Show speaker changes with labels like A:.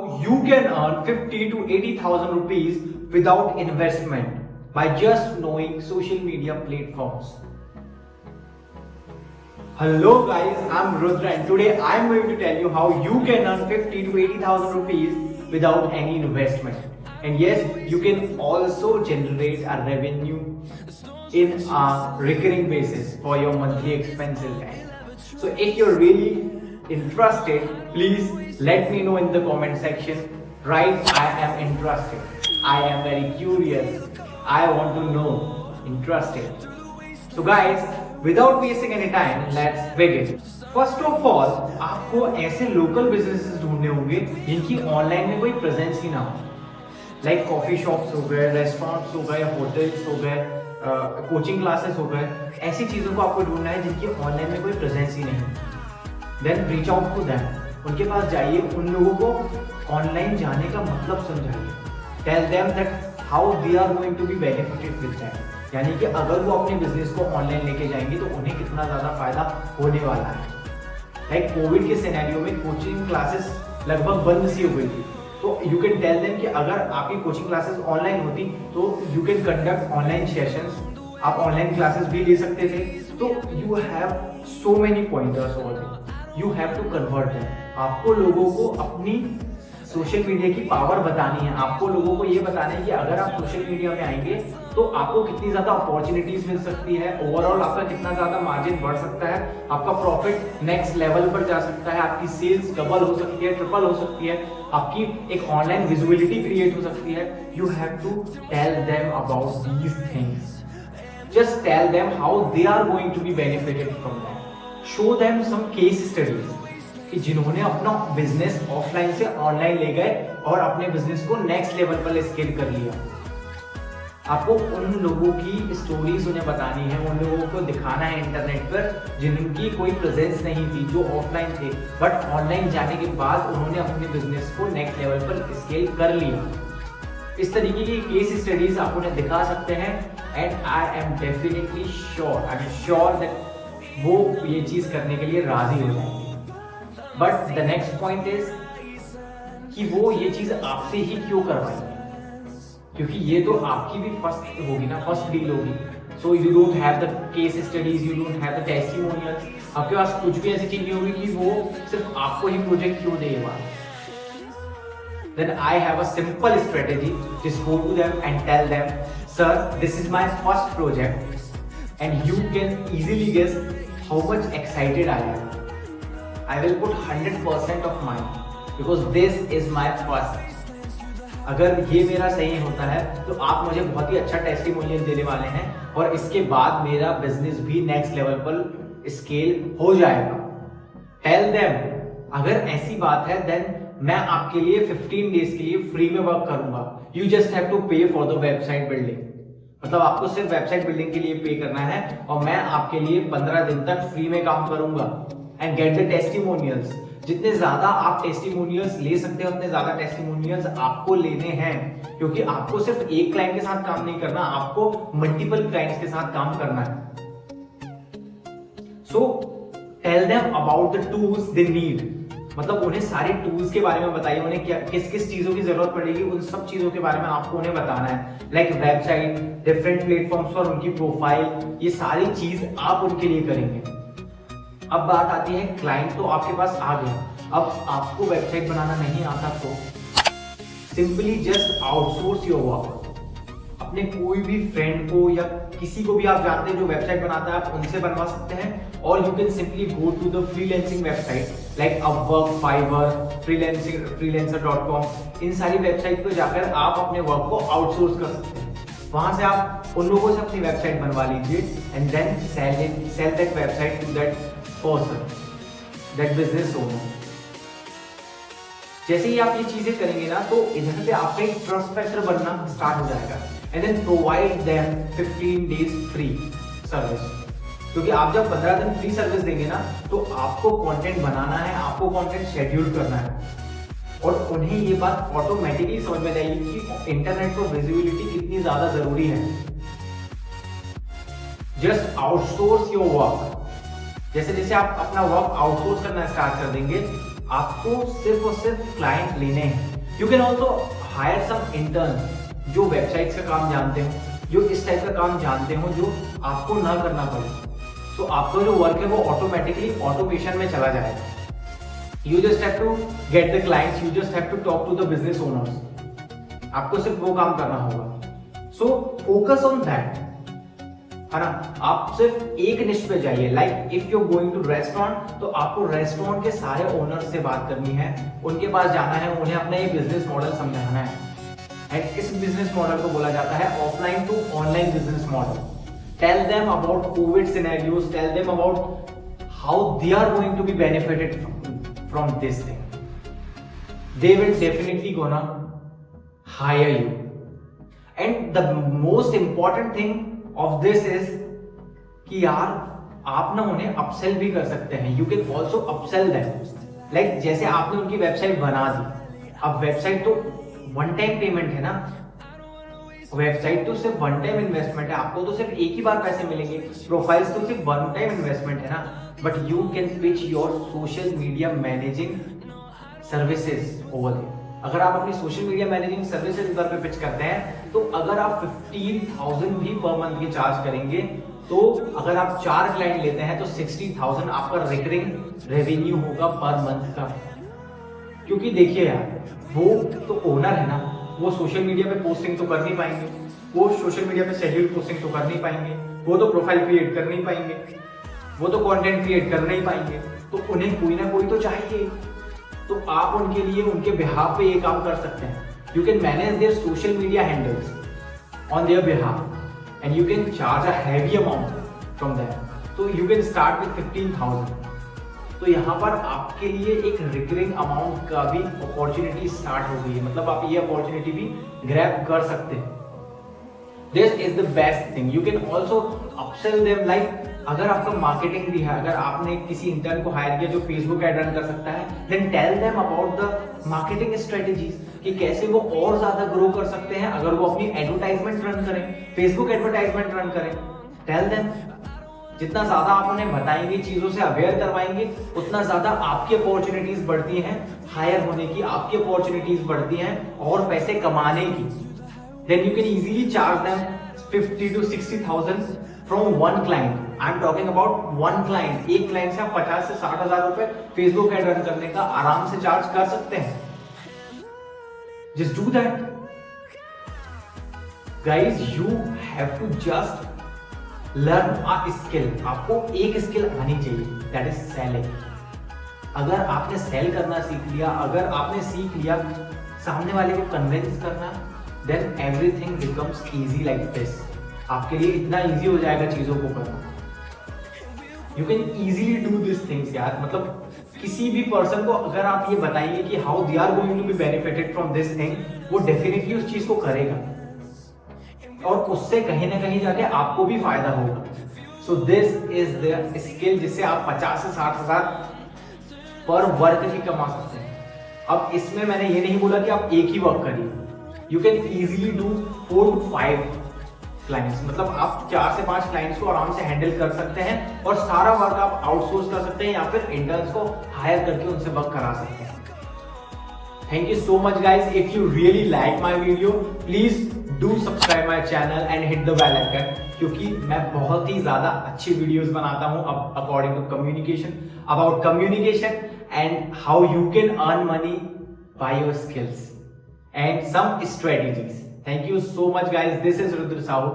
A: you can earn 50 to 80,000 rupees without investment by just knowing social media platforms. Hello guys, I'm Rudra and today I'm going to tell you how you can earn 50 to 80,000 rupees without any investment. And yes, you can also generate a revenue in a recurring basis for your monthly expenses. So if you're really interested, please let me know in the comment section. Right, I am interested. I am very curious. I want to know. Interested. So guys, without wasting any time, let's begin. First of all, आपको ऐसे local businesses ढूंढने होंगे जिनकी online में कोई presence ही ना हो, like coffee shops हो गए, रेस्टोरेंट्स हो गए, होटल्स हो गए, कोचिंग क्लासेस हो गए. ऐसी चीज़ों को आपको ढूंढना है जिनकी ऑनलाइन में कोई प्रेजेंस ही नहीं. Then reach out to them, उनके पास जाइए, उन लोगों को ऑनलाइन जाने का मतलब समझाइए. Tell them that how they are going to be benefited with that. यानी कि अगर वो अपने बिजनेस को ऑनलाइन लेके जाएंगे तो उन्हें कितना ज़्यादा फायदा होने वाला है. लाइक कोविड के सिनेरियो में कोचिंग क्लासेस लगभग बंद सी हो गई थी, तो यू कैन टेल देम कि अगर आपकी कोचिंग क्लासेस ऑनलाइन होती तो you can conduct online sessions, आप ऑनलाइन क्लासेस भी ले सकते थे. तो you have so many pointers over there, you have to convert them. आपको लोगों को अपनी सोशल मीडिया की पावर बतानी है. आपको लोगों को ये बताना है कि अगर आप सोशल मीडिया में आएंगे तो आपको कितनी ज़्यादा अपॉर्चुनिटीज मिल सकती है, ओवरऑल आपका कितना ज़्यादा मार्जिन बढ़ सकता है, आपका प्रॉफिट नेक्स्ट लेवल पर जा सकता है, आपकी सेल्स डबल हो सकती है, ट्रिपल हो सकती है, आपकी एक ऑनलाइन विजिबिलिटी क्रिएट हो सकती है. You have to tell them about these things. Just tell them how they are going to be benefited from that. Show them some case studies कि जिन्होंने अपना बिजनेस ऑफलाइन से ऑनलाइन ले गए और अपने बिजनेस को नेक्स्ट लेवल पर स्केल कर लिया. आपको उन लोगों की स्टोरीज उन्हें बतानी है, उन लोगों को दिखाना है इंटरनेट पर जिनकी कोई प्रेजेंस नहीं थी, जो ऑफलाइन थे, बट ऑनलाइन जाने के बाद उन्होंने अपने बिजनेस को नेक्स्ट लेवल पर स्केल कर लिया. इस तरीके की केस स्टडीज आप उन्हें दिखा सकते हैं and I am definitely sure that वो ये चीज करने के लिए राजी हो जाएंगे. But the next point is कि वो ये चीज आपसे ही क्यों करवाएंगे, क्योंकि ये तो आपकी भी फर्स्ट होगी ना, फर्स्ट डील होगी. So you don't have the case studies, you don't have the testimonials, आपके पास कुछ भी ऐसी चीज नहीं होगी कि वो सिर्फ आपको ही प्रोजेक्ट क्यों देगा. Then I have a simple strategy. Just go to them and tell them, sir, this is my first project and you can easily guess how much excited I am. I will put 100% of mine because this is my first. अगर ये मेरा सही होता है तो आप मुझे बहुत ही अच्छा टेस्टिमोनियल देने वाले हैं और इसके बाद मेरा बिजनेस भी नेक्स्ट लेवल पर स्केल हो जाएगा. टेल देम, अगर ऐसी बात है देन मैं आपके लिए 15 डेज के लिए फ्री में वर्क करूंगा. यू जस्ट हैव टू पे फॉर द वेबसाइट बिल्डिंग. मतलब आपको सिर्फ वेबसाइट बिल्डिंग के लिए पे करना है और मैं आपके लिए 15 दिन तक फ्री में काम करूंगा. And get the testimonials. जितने ज्यादा आप टेस्टिमोनियल्स ले सकते हैं उतने ज्यादा टेस्टिमोनियल्स आपको लेने हैं, क्योंकि आपको सिर्फ एक क्लाइंट के साथ काम नहीं करना, आपको मल्टीपल क्लाइंट्स के साथ काम करना है. So tell them about the tools they need. मतलब उन्हें सारे टूल्स के बारे में बताइए, उन्हें क्या किस किस चीजों की जरूरत पड़ेगी, उन सब चीजों के बारे में आपको उन्हें बताना है. लाइक वेबसाइट, डिफरेंट प्लेटफॉर्म्स पर उनकी प्रोफाइल, ये सारी चीज आप उनके लिए करेंगे. अब बात आती है क्लाइंट तो आपके पास आ गया, अब आपको वेबसाइट बनाना नहीं आता तो simply just outsource your work. अपने कोई भी फ्रेंड को या किसी को भी आप जानते हैं जो वेबसाइट बनाता है, आप उनसे बनवा सकते हैं. और you can simply go to the freelancing website like Upwork, Fiverr, freelancer.com. इन सारी वेबसाइट पर जाकर आप अपने वर्क को आउटसोर्स कर सकते हैं. वहां से आप उन लोगों से अपनी वेबसाइट बनवा लीजिए and then sell that website to that person, that business owner. जैसे ही आप ये चीजें करेंगे ना तो इधर पे आपका एक ट्रस्ट फैक्टर बनना स्टार्ट हो जाएगा. And then provide them 15 days free service. क्योंकि आप जब 15 दिन फ्री सर्विस देंगे ना तो आपको कंटेंट बनाना है, आपको कंटेंट शेड्यूल करना है और उन्हें ये बात ऑटोमेटिकली समझ में आएगी कि इंटरनेट पर विजिबिलिटी कितनी ज्यादा जरूरी है. Just outsource your work. जैसे जैसे आप अपना वर्क आउटसोर्स करना स्टार्ट कर देंगे, आपको सिर्फ और सिर्फ क्लाइंट लेने हैं. You can also hire some intern जो वेबसाइट्स का काम जानते हो, जो इस टाइप का काम जानते हो जो आपको ना करना पड़े। तो आपका जो वर्क है वो ऑटोमेटिकली ऑटोमेशन में चला जाएगा। You just have to get the clients, you just have to talk to the business owners. आपको सिर्फ वो काम करना होगा। सो फोकस ऑन दैट, है ना। आप सिर्फ एक निश पे जाइए। Like if you going to restaurant, तो आपको रेस्टोरेंट के सारे ओनर्स से बात करनी है, उनके पास जाना है, उन्हें अपना ये बिजनेस मॉडल समझाना है। एंड इस बिजनेस मॉडल को बोला जाता है offline to online business model. Tell them about covid scenarios, tell them about how they are going to be benefited from this thing. They will definitely gonna hire you. And the most important thing of this is कि यार आप ना उन्हें upsell भी कर सकते हैं। You can also upsell them. Like जैसे आपने उनकी वेबसाइट बना दी, अब वेबसाइट तो वन टाइम पेमेंट है ना, वेबसाइट तो सिर्फ वन टाइम इन्वेस्टमेंट है, आपको तो सिर्फ एक ही बार पैसे मिलेंगे। प्रोफाइल्स तो सिर्फ वन टाइम इन्वेस्टमेंट है ना, but you can pitch your social media managing services over there. अगर आप अपनी सोशल मीडिया मैनेजिंग सर्विसेज उधर पे पिच करते हैं, तो अगर आप 15,000 भी पर मंथ के चार्ज करेंगे, तो अगर आप 4 क्लाइंट लेते हैं तो 60,000 आपका रिकरिंग रेवेन्यू होगा पर मंथ का। क्योंकि देखिए यार, वो तो ओनर है ना, वो सोशल मीडिया पे पोस्टिंग तो कर नहीं पाएंगे, वो सोशल मीडिया पे शेड्यूल पोस्टिंग तो कर नहीं पाएंगे, वो तो प्रोफाइल क्रिएट कर नहीं पाएंगे, वो तो कंटेंट क्रिएट कर नहीं पाएंगे। तो उन्हें कोई ना कोई तो चाहिए। तो आप उनके लिए, उनके बिहाफ पे ये काम कर सकते हैं। You can manage their social media handles on their behalf and you can charge a heavy amount from them. तो यू कैन स्टार्ट विद 15,000। तो यहाँ पर आपके लिए एक रिकरिंग अमाउंट का भी अपॉर्चुनिटी स्टार्ट हो गई है, मतलब आप ये अपॉर्चुनिटी भी ग्रैब कर सकते हैं। This is the best thing. You can also upsell them. Like अगर आपका मार्केटिंग भी है, अगर आपने किसी इंटर्न को हायर किया जो फेसबुक एड रन कर सकता है, then tell them about the marketing strategies कि कैसे वो और ज्यादा ग्रो कर सकते हैं अगर वो अपनी एडवर्टाइजमेंट रन करें, फेसबुक एडवर्टाइजमेंट रन करें। Tell them. जितना ज्यादा आप उन्हें बताएंगे, चीजों से अवेयर करवाएंगे, उतना ज्यादा आपकी अपॉर्चुनिटीज बढ़ती हैं हायर होने की, आपकी अपॉर्चुनिटीज बढ़ती हैं और पैसे कमाने की। Then you can easily charge them 50 to 60,000 from one client. I am talking about one client. एक क्लाइंट से आप 50 से 60,000 रुपए फेसबुक एड रन करने का आराम से चार्ज कर सकते हैं। Just do that guys. You have to just learn a skill. आपको एक स्किल आनी चाहिए, दैट इज सेलिंग। अगर आपने सेल करना सीख लिया, अगर आपने सीख लिया सामने वाले को कन्विंस करना, then everything becomes easy like this. आपके लिए इतना इजी हो जाएगा चीजों को करना। You can easily do this things यार। मतलब किसी भी पर्सन को अगर आप ये बताएंगे कि how they are going to be benefited from this thing, वो डेफिनेटली उस चीज को करेगा और उससे कहीं ना कहीं जाके आपको भी फायदा होगा। So this is the skill जिससे आप 50 से 60,000 पर वर्क ही कमा सकते हैं। अब इसमें मैंने ये नहीं बोला कि आप एक ही वर्क करिए। You can easily do 4 to 5 clients. मतलब आप 4 से 5 क्लाइंट्स को आराम से हैंडल कर सकते हैं और सारा वर्क आप आउटसोर्स कर सकते हैं या फिर इंटर्न्स को हायर करके उनसे वर्क करा सकते हैं। Thank you so much guys. If you really like my video, please do subscribe my channel and hit the bell icon, क्योंकि मैं बहुत ही ज्यादा अच्छी वीडियोस बनाता हूँ according to communication, about communication and how you can earn money by your skills and some strategies. Thank you so much guys. This is Rudra Sahu.